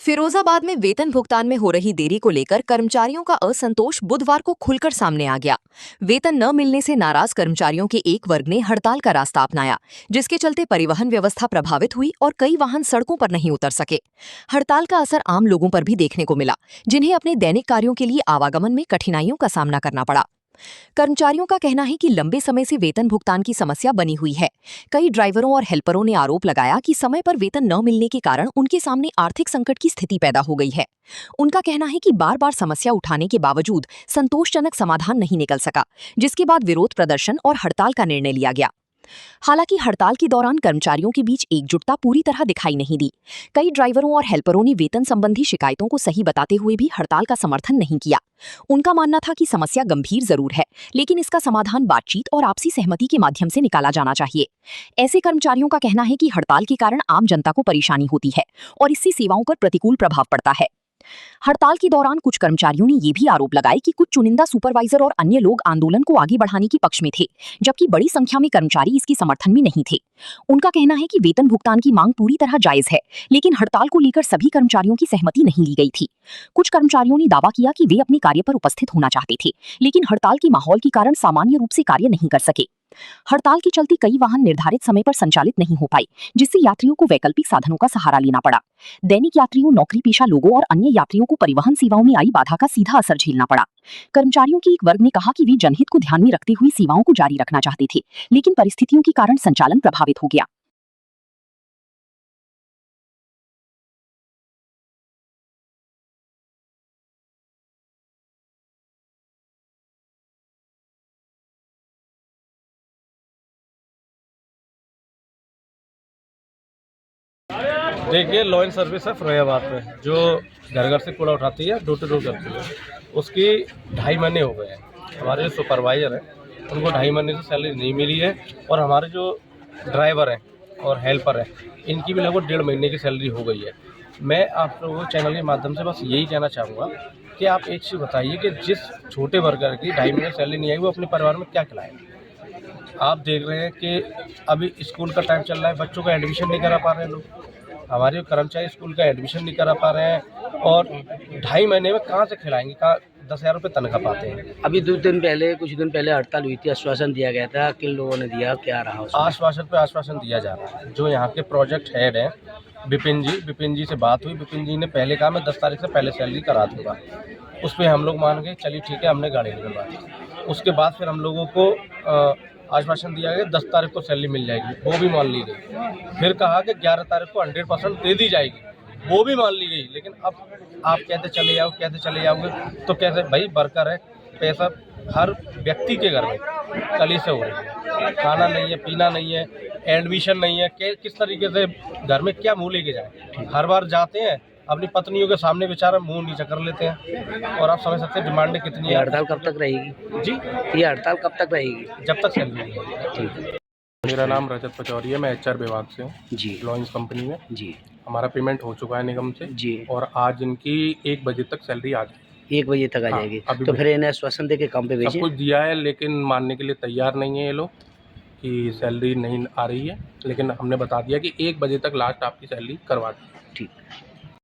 फिरोजाबाद में वेतन भुगतान में हो रही देरी को लेकर कर्मचारियों का असंतोष बुधवार को खुलकर सामने आ गया। वेतन न मिलने से नाराज कर्मचारियों के एक वर्ग ने हड़ताल का रास्ता अपनाया, जिसके चलते परिवहन व्यवस्था प्रभावित हुई और कई वाहन सड़कों पर नहीं उतर सके। हड़ताल का असर आम लोगों पर भी देखने को मिला, जिन्हें अपने दैनिक कार्यों के लिए आवागमन में कठिनाइयों का सामना करना पड़ा। कर्मचारियों का कहना है कि लंबे समय से वेतन भुगतान की समस्या बनी हुई है। कई ड्राइवरों और हेल्परों ने आरोप लगाया कि समय पर वेतन न मिलने के कारण उनके सामने आर्थिक संकट की स्थिति पैदा हो गई है। उनका कहना है कि बार बार समस्या उठाने के बावजूद संतोषजनक समाधान नहीं निकल सका, जिसके बाद विरोध प्रदर्शन और हड़ताल का निर्णय लिया गया। हालांकि हड़ताल के दौरान कर्मचारियों के बीच एकजुटता पूरी तरह दिखाई नहीं दी। कई ड्राइवरों और हेल्परों ने वेतन संबंधी शिकायतों को सही बताते हुए भी हड़ताल का समर्थन नहीं किया। उनका मानना था कि समस्या गंभीर जरूर है, लेकिन इसका समाधान बातचीत और आपसी सहमति के माध्यम से निकाला जाना चाहिए। ऐसे कर्मचारियों का कहना है कि हड़ताल के कारण आम जनता को परेशानी होती है और इससे सेवाओं पर प्रतिकूल प्रभाव पड़ता है। हड़ताल के दौरान कुछ कर्मचारियों ने ये भी आरोप लगाए कि कुछ चुनिंदा सुपरवाइजर और अन्य लोग आंदोलन को आगे बढ़ाने के पक्ष में थे, जबकि बड़ी संख्या में कर्मचारी इसके समर्थन में नहीं थे। उनका कहना है कि वेतन भुगतान की मांग पूरी तरह जायज है, लेकिन हड़ताल को लेकर सभी कर्मचारियों की सहमति नहीं ली गई थी। कुछ कर्मचारियों ने दावा किया कि वे अपने कार्य पर उपस्थित होना चाहते थे, लेकिन हड़ताल के माहौल के कारण सामान्य रूप से कार्य नहीं कर सके। हड़ताल के चलते कई वाहन निर्धारित समय पर संचालित नहीं हो पाए, जिससे यात्रियों को वैकल्पिक साधनों का सहारा लेना पड़ा। दैनिक यात्रियों, नौकरी पेशा लोगों और अन्य यात्रियों को परिवहन सेवाओं में आई बाधा का सीधा असर झेलना पड़ा। कर्मचारियों के एक वर्ग ने कहा कि वे जनहित को ध्यान में रखते हुए सेवाओं को जारी रखना चाहते थे, लेकिन परिस्थितियों के कारण संचालन प्रभावित हो गया। देखिए, लॉ एंड सर्विस है फरोयाबाद पे, जो घर घर से कूड़ा उठाती है, डोर टू डोर करती है। उसकी 2.5 महीने हो गए हैं। हमारे जो सुपरवाइज़र हैं उनको 2.5 महीने से सैलरी नहीं मिली है, और हमारे जो ड्राइवर हैं और हेल्पर हैं इनकी भी लगभग 1.5 महीने की सैलरी हो गई है। मैं आप लोगों चैनल के माध्यम से बस यही कहना चाहूँगा कि आप एक चीज़ बताइए कि जिस छोटे वर्कर की 2.5 महीने सैलरी नहीं आई, वो अपने परिवार में क्या खिलाएगा। आप देख रहे हैं कि अभी स्कूल का टाइम चल रहा है, बच्चों का एडमिशन नहीं करा पा रहे हैं लोग। हमारे कर्मचारी स्कूल का एडमिशन नहीं करा पा रहे हैं, और 2.5 महीने में कहाँ से खिलाएंगे, कहाँ 10,000 रुपये तनख्वाह पाते हैं। अभी कुछ दिन पहले हड़ताल हुई थी, आश्वासन दिया गया था, किन लोगों ने दिया, क्या रहा उसमें? आश्वासन पे आश्वासन दिया जा रहा है। जो यहाँ के प्रोजेक्ट हेड हैं विपिन जी से बात हुई। विपिन जी ने पहले कहा मैं 10 तारीख से पहले सैलरी करा दूँगा। उस पर हम लोग मान गए, चलिए ठीक है, हमने गाड़ी निकलवा दी। उसके बाद फिर हम लोगों को आश्वासन दिया गया 10 तारीख को सैलरी मिल जाएगी, वो भी मान ली गई। फिर कहा कि 11 तारीख को 100% दे दी जाएगी, वो भी मान ली गई। लेकिन अब आप कहते चले जाओगे, तो कैसे भाई? वर्कर है, पैसा हर व्यक्ति के घर में कली से हो रही है। खाना नहीं है, पीना नहीं है, एडमिशन नहीं है, किस तरीके से घर में क्या मुँह लेके जाए। हर बार जाते हैं अपनी पत्नियों के सामने बेचारा मुंह नीचा कर लेते हैं, और आप समझ सकते हैं डिमांडें कितनी ये है। हड़ताल कब तक रहेगी जी, ये हड़ताल कब तक रहेगी? जब तक सैलरी नहीं है। ठीक है मेरा नाम रजत पचौरी है, मैं एचआर विभाग से हूँ जी लॉन्च कंपनी में। जी हमारा पेमेंट हो चुका है निगम से, जी। और आज इनकी 1 बजे तक सैलरी आ जाएगी। 1 बजे तक आ हाँ, जाएगी। अभी तो फिर इन्हें आश्वासन दे के काम पे सब भेजें। कुछ दिया है, लेकिन मानने के लिए तैयार नहीं है ये लोग कि सैलरी नहीं आ रही है। लेकिन हमने बता दिया कि 1 बजे तक लास्ट आपकी सैलरी करवा दी। ठीक।